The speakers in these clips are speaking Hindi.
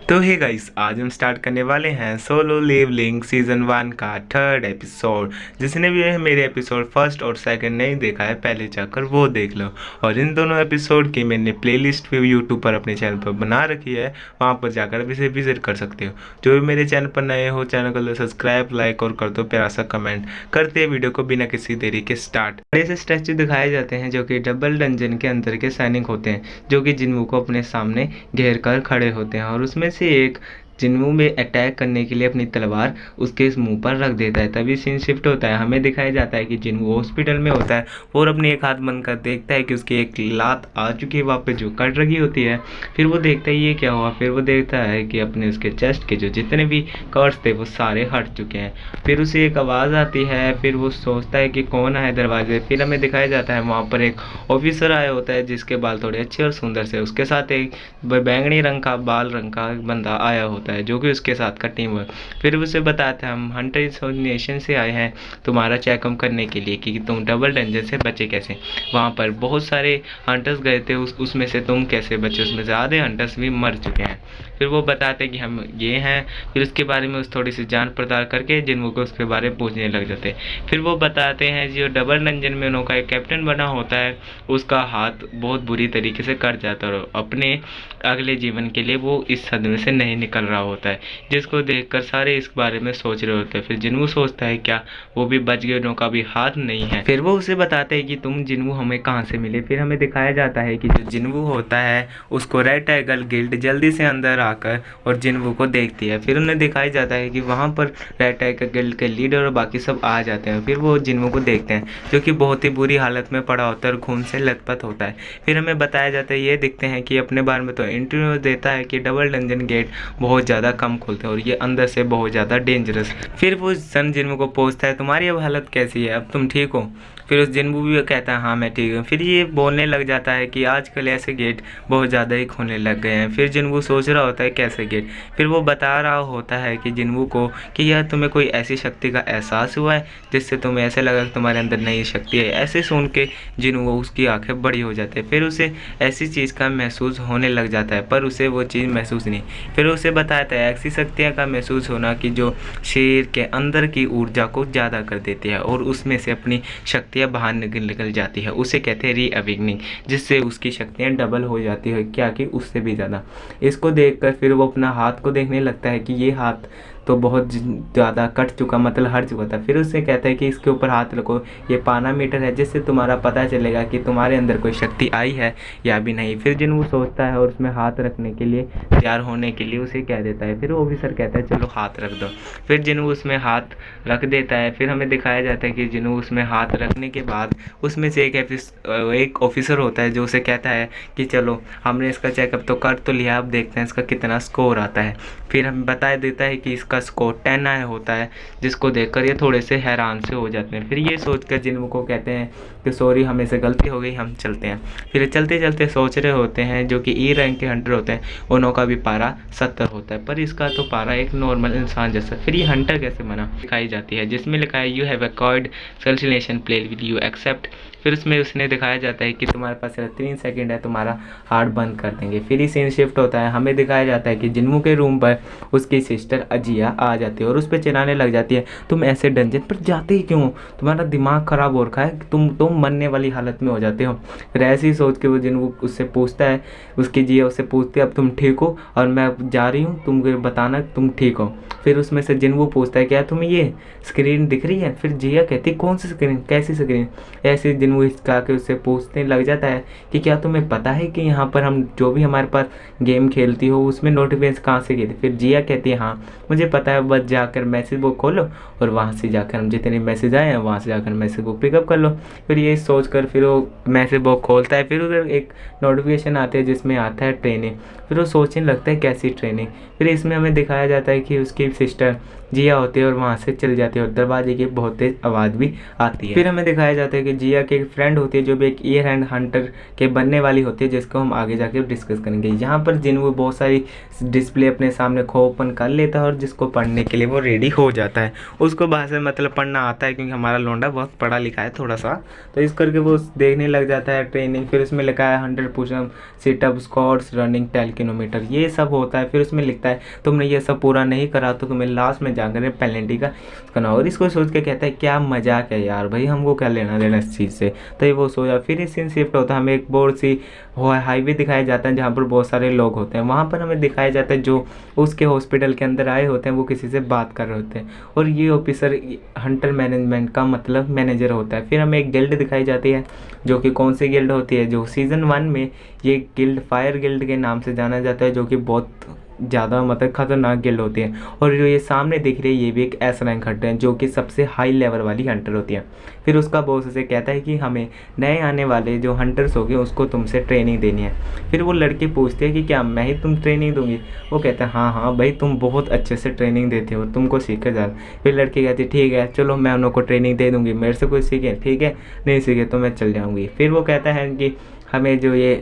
तो हे गाइस, आज हम स्टार्ट करने वाले हैं सोलो लेवलिंग सीजन 1 का 3rd एपिसोड। जिसने भी मेरे एपिसोड फर्स्ट और सेकंड नहीं देखा है, पहले जाकर वो देख लो। और इन दोनों एपिसोड की मैंने प्लेलिस्ट भी यूट्यूब पर अपने चैनल पर बना रखी है, वहाँ पर जाकर भी विजिट कर सकते हो। जो भी मेरे चैनल पर नए हो, चैनल को सब्सक्राइब, लाइक और कर दो प्यारा सा कमेंट। करते हैं वीडियो को बिना किसी देरी के स्टार्ट। ऐसे स्टैचू दिखाए जाते हैं जो कि डबल डंजन के अंदर के सैनिक होते हैं, जो कि जिन्वू को अपने सामने घेर कर खड़े होते हैं। और उसमें से एक जिन्वू में अटैक करने के लिए अपनी तलवार उसके मुंह पर रख देता है। तभी सीन शिफ्ट होता है, हमें दिखाया जाता है कि जिन्वू हॉस्पिटल में होता है और अपने एक हाथ बंद कर देखता है कि उसकी एक लात आ चुकी है वहाँ पे जो कट रखी होती है। फिर वो देखता है ये क्या हुआ, फिर वो देखता है कि अपने उसके चेस्ट के जो जितने भी कट्स थे वो सारे हट चुके हैं। फिर उसे एक आवाज़ आती है, फिर वो सोचता है कि कौन है दरवाजे। फिर हमें दिखाया जाता है वहाँ पर एक ऑफिसर आया होता है जिसके बाल थोड़े अच्छे और सुंदर से, उसके साथ एक बैंगनी रंग का बाल रंग का बंदा आया होता है जो कि उसके साथ का टीम वर्क। फिर उसे बताता है हम हंटर एसोसिएशन से आए हैं तुम्हारा चेकअप करने के लिए कि तुम डबल डंजन से बचे कैसे। वहाँ पर बहुत सारे हंटर्स गए थे, उसमें से तुम कैसे बचे, उसमें से आधे हंटर्स भी मर चुके हैं। फिर वो बताते हैं कि हम ये हैं। फिर उसके बारे में उस थोड़ी सी जान पड़ताल करके जिन्वू को उसके बारे में पूछने लग जाते हैं। फिर वो बताते हैं जो डबल डंजन में उनका एक कैप्टन बना होता है, उसका हाथ बहुत बुरी तरीके से कट जाता है और अपने अगले जीवन के लिए वो इस सदमे से नहीं निकल रहा होता है, जिसको देखकर सारे इस बारे में सोच रहे होते हैं। फिर जिन्वू सोचता है क्या वो भी बच गए, उनका भी हाथ नहीं है। फिर वो उसे बताते हैं कि तुम जिन्वू हमें कहाँ से मिले। फिर हमें दिखाया जाता है कि जो जिन्वू होता है उसको रेड टाइगर गिल्ड जल्दी से अंदर आकर और जिन्वू को देखती है। फिर उन्हें दिखाया जाता है कि वहाँ पर रेड टाइगर गिल्ड के लीडर और बाकी सब आ जाते हैं। फिर वो जिन्वू को देखते हैं जो कि बहुत ही बुरी हालत में पड़ा होता है और खून से लथपथ होता है। फिर हमें बताया जाता है, ये दिखते हैं कि अपने बारे में तो इंटरव्यू देता है कि डबल डंजन गेट बहुत ज़्यादा कम खुलते हैं और ये अंदर से बहुत ज़्यादा डेंजरस। फिर वो सन जिन्वू को पूछता है तुम्हारी अब हालत कैसी है, अब तुम ठीक हो। फिर उस जिन्वू भी कहता है हाँ मैं ठीक हूँ। फिर ये बोलने लग जाता है कि आजकल ऐसे गेट बहुत ज़्यादा ही खुलने लग गए हैं। फिर जिन्वू सोच रहा होता है कैसे गेट। फिर वो बता रहा होता है कि जिन्वू को कि यार तुम्हें कोई ऐसी शक्ति का एहसास हुआ है जिससे तुम्हें ऐसे लगा कि तुम्हारे अंदर नई शक्ति है। ऐसे सुन के जिन्वू उसकी आंखें बड़ी हो जाती है। फिर उसे ऐसी चीज़ का महसूस होने लग जाता है पर उसे वो चीज़ महसूस नहीं। फिर उसे बताता है ऐसी शक्तियाँ का महसूस होना कि जो शरीर के अंदर की ऊर्जा को ज़्यादा कर देती है और उसमें से अपनी शक्तियाँ बाहर निकल जाती है, उसे कहते हैं रीअवेकनिंग, जिससे उसकी शक्तियाँ डबल हो जाती है, क्या कि उससे भी ज़्यादा। इसको देखकर फिर वो अपना हाथ को देखने लगता है कि ये हाथ तो बहुत ज़्यादा कट चुका, मतलब हट चुका था। फिर उससे कहता है कि इसके ऊपर हाथ रखो, ये पानामीटर है जिससे तुम्हारा पता चलेगा कि तुम्हारे अंदर कोई शक्ति आई है या भी नहीं। फिर जिन्वू सोचता है और उसमें हाथ रखने के लिए तैयार होने के लिए उसे कह देता है। फिर वो ऑफिसर कहता है चलो हाथ रख दो। फिर जिन्वू उसमें हाथ रख देता है। फिर हमें दिखाया जाता है कि जिन्वू उसमें हाथ रखने के बाद उसमें से एक ऑफिसर होता है जो उसे कहता है कि चलो हमने इसका चेकअप तो कर तो लिया, अब देखते हैं इसका कितना स्कोर आता है। फिर हमें बता देता है कि इसका स्कोर 10 आया होता है, जिसको देखकर ये थोड़े से हैरान से हो जाते हैं। फिर ये सोचकर जिन्वू को कहते हैं कि सॉरी हमें से गलती हो गई, हम चलते हैं। फिर चलते चलते सोच रहे होते हैं जो कि ई रैंक के हंटर होते हैं उनों का भी पारा 70 होता है, पर इसका तो पारा एक नॉर्मल इंसान जैसा। फिर ये हंटर कैसे बना दिखाई जाती है जिसमें लिखा है you have acquired calculation play with you except. फिर उसमें उसने दिखाया जाता है कि तुम्हारे पास 3 सेकंड है, तुम्हारा हार्ट बंद कर देंगे। फिर ही सीन शिफ्ट होता है, हमें दिखाया जाता है कि जिन्वू के रूम पर उसकी सिस्टर अजिया आ जाती है और उस पर चिल्लाने लग जाती है तुम ऐसे डंजन पर जाते ही क्यों, तुम्हारा दिमाग खराब हो रखा है, तुम मरने वाली हालत में हो जाते हो। फिर ऐसे ही सोच के वो जिन्वू उससे पूछता है, उसकी जिया उससे पूछती है अब तुम ठीक हो और मैं जा रही हूँ, तुम बताना तुम ठीक हो। फिर उसमें से जिन्वू पूछता है क्या तुम्हें ये स्क्रीन दिख रही है। फिर जिया कहती कौन सी स्क्रीन, कैसी स्क्रीन। ऐसे जिन्वू इसका के उससे पूछने लग जाता है कि क्या तुम्हें पता है कि यहाँ पर हम जो भी हमारे पास गेम खेलती हो उसमें नोटिफिकेशन कहाँ से गई थी। फिर जिया कहती है हाँ मुझे पता है, बस जाकर मैसेज बुक खोलो और वहाँ से जाकर हम जितने मैसेज आए हैं वहाँ से जाकर मैसेज बुक पिकअप कर लो। फिर ये सोचकर फिर वो मैसेज बुक खोलता है। फिर उधर एक नोटिफिकेशन आते हैं जिसमें आता है ट्रेनिंग। फिर वो सोचने लगता है कैसी ट्रेनिंग। फिर इसमें हमें दिखाया जाता है कि उसकी सिस्टर जिया होती है और वहाँ से चल जाती है और दरवाजे की बहुत तेज आवाज़ भी आती है। फिर हमें दिखाया जाता है कि जिया की एक फ्रेंड होती है जो भी एक ईयर हैंड हंटर के बनने वाली होती है, जिसको हम आगे जाके डिस्कस करेंगे। यहाँ पर जिन्वू बहुत सारी डिस्प्ले अपने सामने ओपन कर लेता है और जिसको उसको पढ़ने के लिए वो रेडी हो जाता है। उसको भाषा मतलब पढ़ना आता है क्योंकि हमारा लौंडा बहुत पढ़ा लिखा है थोड़ा सा, तो इस करके वो देखने लग जाता है ट्रेनिंग। फिर उसमें लिखा है 100 pushup, situp, squats, running 10 kilometre, ये सब होता है। फिर उसमें लिखता है तुमने ये सब पूरा नहीं करा तो तुम्हें लास्ट में जाकर पेनल्टी का करना। और इसको सोच के कहता है क्या मजाक है यार, भाई हमको क्या लेना देना इस चीज़ से। तो ये वो सोया। फिर इस सीन शिफ्ट होता है, हमें एक बोर्ड सी हाईवे दिखाया जाता है जहाँ पर बहुत सारे लोग होते हैं। वहाँ पर हमें दिखाया जाता है जो उसके हॉस्पिटल के अंदर आए होते हैं वो किसी से बात कर रहे होते हैं, और ये ऑफिसर हंटर मैनेजमेंट का मतलब मैनेजर होता है। फिर हमें एक गिल्ड दिखाई जाती है जो कि कौन सी गिल्ड होती है, जो सीज़न 1 में ये गिल्ड फायर गिल्ड के नाम से जाना जाता है, जो कि बहुत ज़्यादा मतलब खतरनाक गिल्ड होती है। और जो ये सामने दिख रही है ये भी एक एस रैंक हंटर है जो कि सबसे हाई लेवल वाली हंटर होती है। फिर उसका बॉस उसे कहता है कि हमें नए आने वाले जो हंटर्स होंगे उसको तुमसे ट्रेनिंग देनी है। फिर वो लड़के पूछते हैं कि क्या मैं ही तुम ट्रेनिंग दूंगी। वो कहता है हाँ हाँ भाई तुम बहुत अच्छे से ट्रेनिंग देते हो, तुमको सीखे जा। फिर लड़की कहती है ठीक है चलो मैं उनको ट्रेनिंग दे दूँगी, मेरे से कोई सीखे ठीक है, नहीं सीखे तो मैं चल जाऊँगी। फिर वो कहता है कि हमें जो ये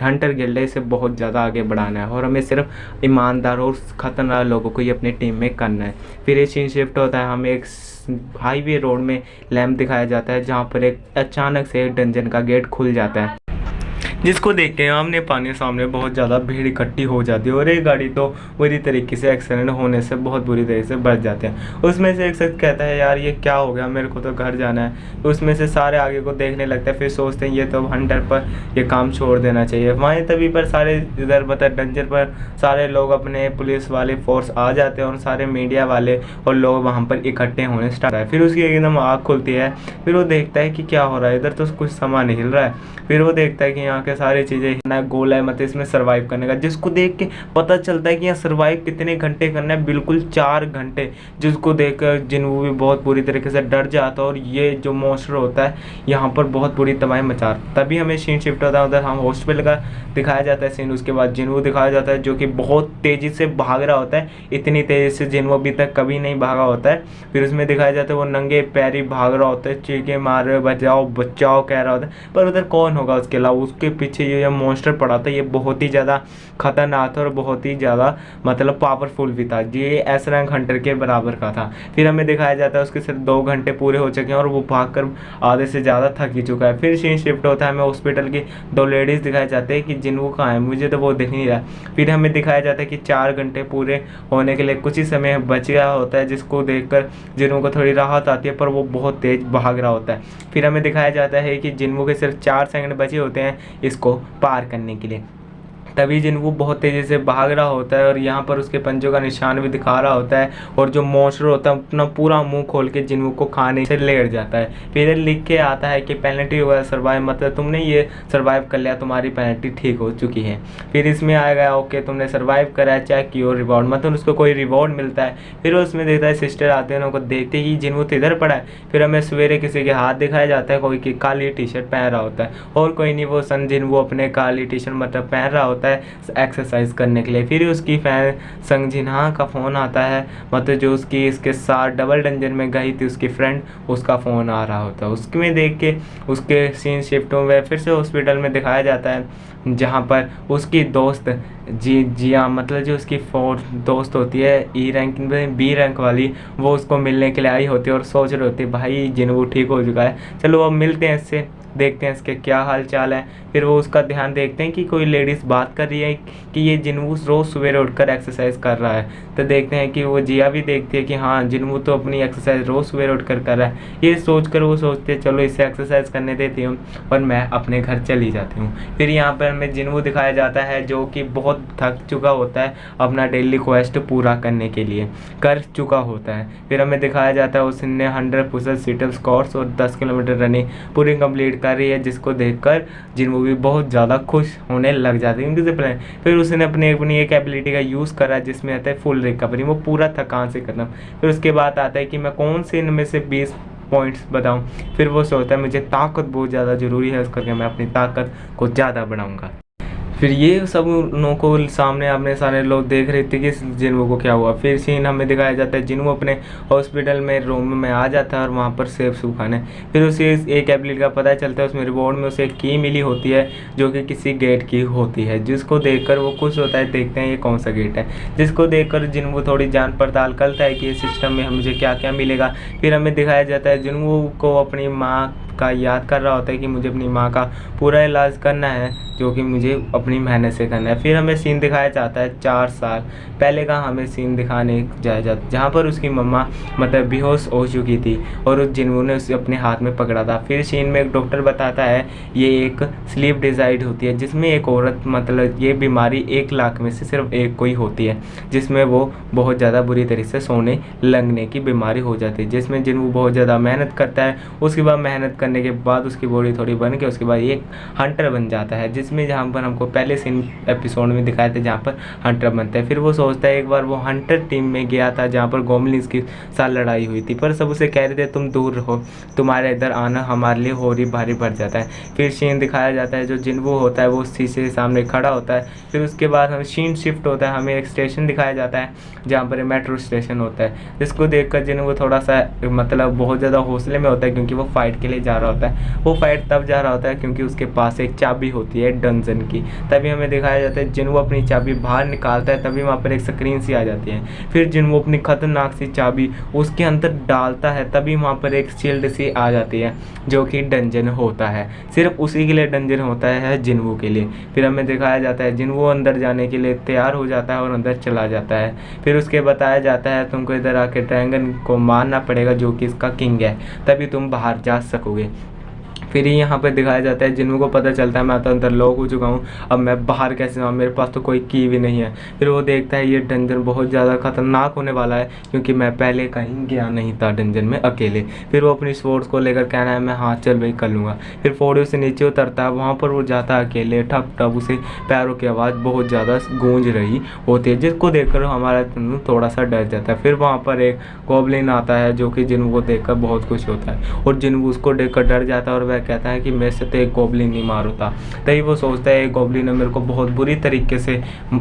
हंटर गिल्ड है इसे बहुत ज़्यादा आगे बढ़ाना है और हमें सिर्फ ईमानदार और खतरनाक लोगों को ही अपनी टीम में करना है। फिर ये सीन शिफ्ट होता है, हमें एक हाईवे रोड में लैंप दिखाया जाता है जहाँ पर एक अचानक से एक डंजन का गेट खुल जाता है, जिसको देख के आमने पाने सामने बहुत ज़्यादा भीड़ इकट्ठी हो जाती है और एक गाड़ी तो बुरी तरीके से एक्सीडेंट होने से बहुत बुरी तरीके से बच जाते हैं। उसमें से एक शख्स कहता है यार ये क्या हो गया, मेरे को तो घर जाना है। उसमें से सारे आगे को देखने लगते हैं, फिर सोचते हैं ये तो हंटर पर ये काम छोड़ देना चाहिए। वहीं तभी पर सारे इधर मतलब डंजर पर सारे लोग अपने पुलिस वाले फोर्स आ जाते हैं और सारे मीडिया वाले और लोग वहाँ पर इकट्ठे होने स्टार्ट है। फिर उसकी एकदम आँख खुलती है, फिर वो देखता है कि क्या हो रहा है, इधर तो कुछ सामान हिल रहा है। फिर वो देखता है कि यहाँ के सारी चीज़ें ना गोल है मतलब इसमें सर्वाइव करने का, जिसको देख के पता चलता है कि यहाँ सर्वाइव कितने घंटे करना है, बिल्कुल 4 घंटे। जिसको देखकर जिन्वू भी बहुत बुरी तरीके से डर जाता है और ये जो मॉन्स्टर होता है यहाँ पर बहुत बुरी तबाही मचा। तभी हमें सीन शिफ्ट होता है, उधर हम हॉस्पिटल का दिखाया जाता है सीन। उसके बाद जिन्वू दिखाया जाता है जो कि बहुत तेज़ी से भाग रहा होता है, इतनी तेज़ी से जिन्वू अभी तक कभी नहीं भागा होता है। फिर उसमें दिखाया जाता है वो नंगे पैरी भाग रहा होता है, चीखे मार रहे बचाओ बचाओ कह रहा होता है, पर उधर कौन होगा उसके अलावा। उसके पीछे ये मॉन्स्टर पड़ा था, ये बहुत ही ज़्यादा खतरनाक था और बहुत ही ज़्यादा मतलब पावरफुल भी था, ये एस रैंक हंटर के बराबर का था। फिर हमें दिखाया जाता है उसके सिर्फ 2 घंटे पूरे हो चुके हैं और वो भागकर आधे से ज़्यादा थक ही चुका है। फिर सीन शिफ्ट होता है, हमें हॉस्पिटल की 2 लेडीज़ दिखाए जाते हैं कि जिन्वू कहाँ है, मुझे तो वो दिख नहीं रहा। फिर हमें दिखाया जाता है कि 4 घंटे पूरे होने के लिए कुछ ही समय बच गया होता है, जिसको देखकर जिन्वू को थोड़ी राहत आती है, पर वो बहुत तेज़ भाग रहा होता है। फिर हमें दिखाया जाता है कि जिन्वू के सिर्फ 4 सेकंड बचे होते हैं इसको पार करने के लिए। तभी जिन्वू बहुत तेज़ी से भाग रहा होता है और यहाँ पर उसके पंजों का निशान भी दिखा रहा होता है, और जो मॉन्स्टर होता है अपना पूरा मुंह खोल के जिन्वू को खाने से लेट जाता है। फिर लिख के आता है कि पेनल्टी हुआ सर्वाइव, मतलब तुमने ये सर्वाइव कर लिया, तुम्हारी पेनल्टी ठीक हो चुकी है। फिर इसमें आएगा ओके तुमने सर्वाइव करा है, चेक योर रिवॉर्ड, मतलब उसको कोई रिवॉर्ड मिलता है। फिर उसमें देखता है सिस्टर आते हैं, उनको देखते ही जिन्वू तो इधर पड़ा है। फिर हमें सवेरे किसी के हाथ दिखाया जाता है, कोई की काली टी शर्ट पहन रहा होता है और कोई नहीं, वो सन जिन्वू अपने काली टी शर्ट मतलब पहन रहा होता है एक्सरसाइज करने के लिए। फिर उसकी फैन संग जिन्हा का फ़ोन आता है, मतलब जो उसकी इसके साथ डबल डंजन में गई थी उसकी फ्रेंड, उसका फ़ोन आ रहा होता है। उसके में देख के उसके सीन शिफ्ट हुए, फिर से हॉस्पिटल में दिखाया जाता है जहाँ पर उसकी दोस्त जिया मतलब जो उसकी दोस्त होती है ई रैंक में बी रैंक वाली, वो उसको मिलने के लिए आई होती है और सोच रही होती है भाई जिन्वू ठीक हो चुका है, चलो अब मिलते हैं इससे, देखते हैं इसके क्या हाल चाल है। फिर वो उसका ध्यान देखते हैं कि कोई लेडीज़ बात कर रही है कि ये जिन्वू रोज़ सवेरे उठकर एक्सरसाइज कर रहा है। तो देखते हैं कि वो जिया भी देखती है कि हाँ जिन्वू तो अपनी एक्सरसाइज रोज़ सवेरे उठकर कर रहा है। ये सोचकर वो सोचते हैं चलो इसे एक्सरसाइज करने देती हूँ और मैं अपने घर चली जाती हूँ। फिर यहाँ पर हमें जिन्वू दिखाया जाता है जो कि बहुत थक चुका होता है, अपना डेली क्वेस्ट पूरा करने के लिए कर चुका होता है। फिर हमें दिखाया जाता है उसने 100 पुशअप सिटअप स्क्वाट्स और 10 किलोमीटर रनिंग पूरी कंप्लीट कर रही है, जिसको देखकर जिन्वू भी बहुत ज़्यादा खुश होने लग जाती है क्योंकि प्लान। फिर उसने अपनी एक एबिलिटी का यूज़ करा जिसमें आता है फुल रिकवरी, वो पूरा थकान से खत्म। फिर उसके बाद आता है कि मैं कौन से इनमें से 20 पॉइंट्स बताऊं। फिर वो सोचता है मुझे ताकत बहुत ज़्यादा ज़रूरी है, उस करके मैं अपनी ताकत को ज़्यादा बढ़ाऊंगा। फिर ये सब उन को सामने अपने सारे लोग देख रहे थे कि जिन्वो को क्या हुआ। फिर सीन हमें दिखाया जाता है जिन्वो अपने हॉस्पिटल में रूम में आ जाता है और वहाँ पर सेब सूप खाने। फिर उसे एक एब्लिट का पता चलता है, उसमें रिवॉर्ड में उसे एक की मिली होती है जो कि किसी गेट की होती है, जिसको देखकर वो खुश होता है। देखते हैं ये कौन सा गेट है, जिसको देखकर जिन्वो थोड़ी जान पड़ताल करता है कि इस सिस्टम में मुझे क्या क्या मिलेगा। फिर हमें दिखाया जाता है जिन्वो को अपनी माँ का याद कर रहा होता है कि मुझे अपनी माँ का पूरा इलाज करना है, जो कि मुझे अपनी मेहनत से करना है। फिर हमें सीन दिखाया जाता है 4 साल पहले का, हमें सीन दिखाने जाया जाता जहाँ पर उसकी मम्मा मतलब बेहोश हो चुकी थी और उस जिन्वो ने उसे अपने हाथ में पकड़ा था। फिर सीन में एक डॉक्टर बताता है ये एक स्लीप डिज़ाइड होती है, जिसमें एक औरत मतलब ये बीमारी 1 लाख में से सिर्फ एक को ही होती है, जिसमें वो बहुत ज़्यादा बुरी तरीके से सोने लगने की बीमारी हो जाती है, जिसमें जिन्वो बहुत ज़्यादा मेहनत करता है। उसके बाद मेहनत करने के बाद उसकी बॉडी थोड़ी बन के उसके बाद एक हंटर बन जाता है, जिसमें जहाँ पर हमको पहले सीन एपिसोड में दिखाए थे जहाँ पर हंटर बनता है। फिर वो सोचता है एक बार वो हंटर टीम में गया था जहाँ पर गोमलिन्स के साथ लड़ाई हुई थी, पर सब उसे कह रहे थे तुम दूर रहो, तुम्हारे इधर आना हमारे लिए हो रही भारी भर जाता है। फिर सीन दिखाया जाता है जो जिन्वो होता है वो शीशे के सामने खड़ा होता है। फिर उसके बाद हमें सीन शिफ्ट होता है, हमें एक स्टेशन दिखाया जाता है जहाँ पर मेट्रो स्टेशन होता है, जिसको देखकर जिन्वो थोड़ा सा मतलब बहुत ज़्यादा हौसले में होता है, क्योंकि वो फाइट के लिए जा रहा होता है। वो फाइट तब जा रहा होता है क्योंकि उसके पास एक चाबी होती है डंजन की। तभी हमें दिखाया जाता है जिन्वो अपनी चाबी बाहर निकालता है, तभी वहाँ पर एक स्क्रीन सी आ जाती है। फिर जिन्वो अपनी खतरनाक सी चाबी उसके अंदर डालता है, तभी वहाँ पर एक शील्ड सी आ जाती है जो कि डंजन होता है, सिर्फ उसी के लिए डंजन होता है जिन्वो के लिए। फिर हमें दिखाया जाता है जिन्वो अंदर जाने के लिए तैयार हो जाता है और अंदर चला जाता है। फिर उसके बताया जाता है तुमको इधर आके ड्रैगन को मारना पड़ेगा जो कि इसका किंग है, तभी तुम बाहर जा सकोगे। फिर यहाँ पे दिखाया जाता है जिन्वो को पता चलता है मैं तो अंदर लॉक हो चुका हूँ, अब मैं बाहर कैसे जाऊँ, मेरे पास तो कोई की भी नहीं है। फिर वो देखता है ये डंजन बहुत ज़्यादा खतरनाक होने वाला है, क्योंकि मैं पहले कहीं गया नहीं था डंजन में अकेले। फिर वो अपनी स्वॉर्ड्स को लेकर कहना है मैं हाँ चल भाई कर लूँगा। फिर फोड़ियो से नीचे उतरता है, वहाँ पर वो जाता है अकेले, ठप ठप उसे पैरों की आवाज़ बहुत ज़्यादा गूंज रही होती है, जिसको देखकर हमारा थोड़ा सा डर जाता है। फिर वहाँ पर एक गॉब्लिन आता है जो कि जिन्वो को देखकर बहुत खुश होता है और जिन्वो उसको देखकर डर जाता है और वह कहता है कि मेरे से तो एक गॉब्लिन नहीं मार होता। तभी वो सोचता है एक गॉब्लिन ने मेरे को बहुत बुरी तरीके से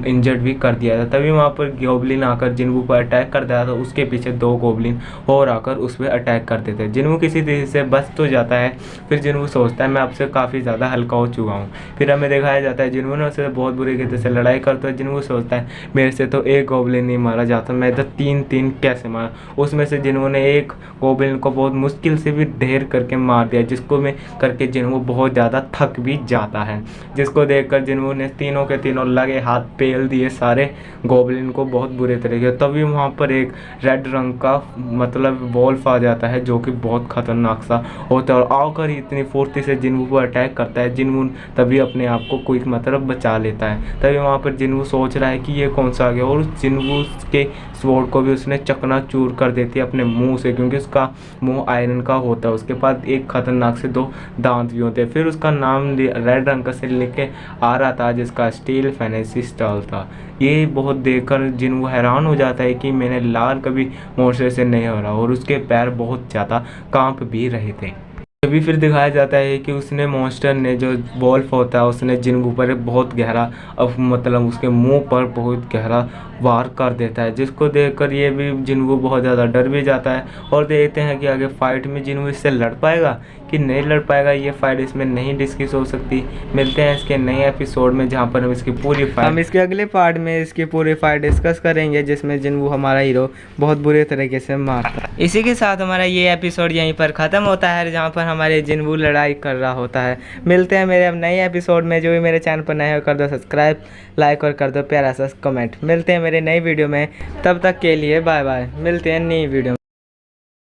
इंजर्ड भी कर दिया था। तभी वहाँ पर गॉब्लिन आकर जिन्वो पर अटैक कर दिया था, उसके पीछे 2 गॉब्लिन और आकर उस पर अटैक करते थे। जिन्वो किसी तरीके से बच तो जाता है। फिर जिन्वो सोचता है मैं आपसे काफ़ी ज़्यादा हल्का हो चुका हूँ। फिर हमें दिखाया जाता है जिन्वो ने उससे बहुत बुरी तरीके से लड़ाई करता है। जिन्वो सोचता है मेरे से तो एक गॉब्लिन नहीं मारा जाता, मैं इधर 3 कैसे मारा। उसमें से जिन्वो ने एक गॉब्लिन को बहुत मुश्किल से भी ढेर करके मार दिया, जिसको मैं करके जिन्वो बहुत ज़्यादा थक भी जाता है, जिसको देखकर जिन्वो ने तीनों के तीनों लगे हाथ पेल दिए सारे गॉब्लिन को बहुत बुरे तरीके। तभी वहाँ पर एक रेड रंग का मतलब वॉल्फ आ जाता है जो कि बहुत खतरनाक सा होता है और आकर इतनी फुर्ती से जिन्वो पर अटैक करता है। जिन्वो तभी अपने आप को कोई मतलब बचा लेता है। तभी वहाँ पर जिन्वो सोच रहा है कि ये कौन सा आ गया और उस जिन्वो के स्वॉर्ड को भी उसने चकनाचूर कर देती है अपने मुंह से, क्योंकि उसका मुंह आयरन का होता है। उसके पास एक खतरनाक से 2 दांत भी होते हैं। फिर उसका नाम रेड रंग का से लिख के आ रहा था जिसका स्टील फैनेसी स्टॉल था। ये बहुत देखकर जिन्वो हैरान हो जाता है कि मैंने लाल कभी मोर्चे से नहीं हो रहा और उसके पैर बहुत ज़्यादा कांप भी रहे थे। तभी फिर दिखाया जाता है कि उसने मॉन्स्टर ने जो वॉल्फ होता है उसने जिन्वो पर बहुत गहरा मतलब उसके मुंह पर बहुत गहरा वार कर देता है, जिसको देखकर ये भी जिन्वो बहुत ज़्यादा डर भी जाता है। और देखते हैं कि आगे फाइट में जिन्वो इससे लड़ पाएगा कि नहीं लड़ पाएगा, ये फाइट इसमें नहीं डिस्कस हो सकती। मिलते हैं इसके नए एपिसोड में जहाँ पर हम इसकी पूरी फाइट हम इसके अगले पार्ट में इसकी पूरी फाइट डिस्कस करेंगे, जिसमें जिन्वो हमारा हीरो बहुत बुरे तरीके से मारता है। इसी के साथ हमारा ये एपिसोड यहीं पर ख़त्म होता है, जहाँ पर हमारे जिन्वो लड़ाई कर रहा होता है। मिलते हैं मेरे अब नए एपिसोड में। जो भी मेरे चैनल पर नए हो कर दो सब्सक्राइब, लाइक और कर दो प्यारा सा कमेंट। मिलते हैं मेरे नई वीडियो में, तब तक के लिए बाय बाय। मिलते हैं नई वीडियो में।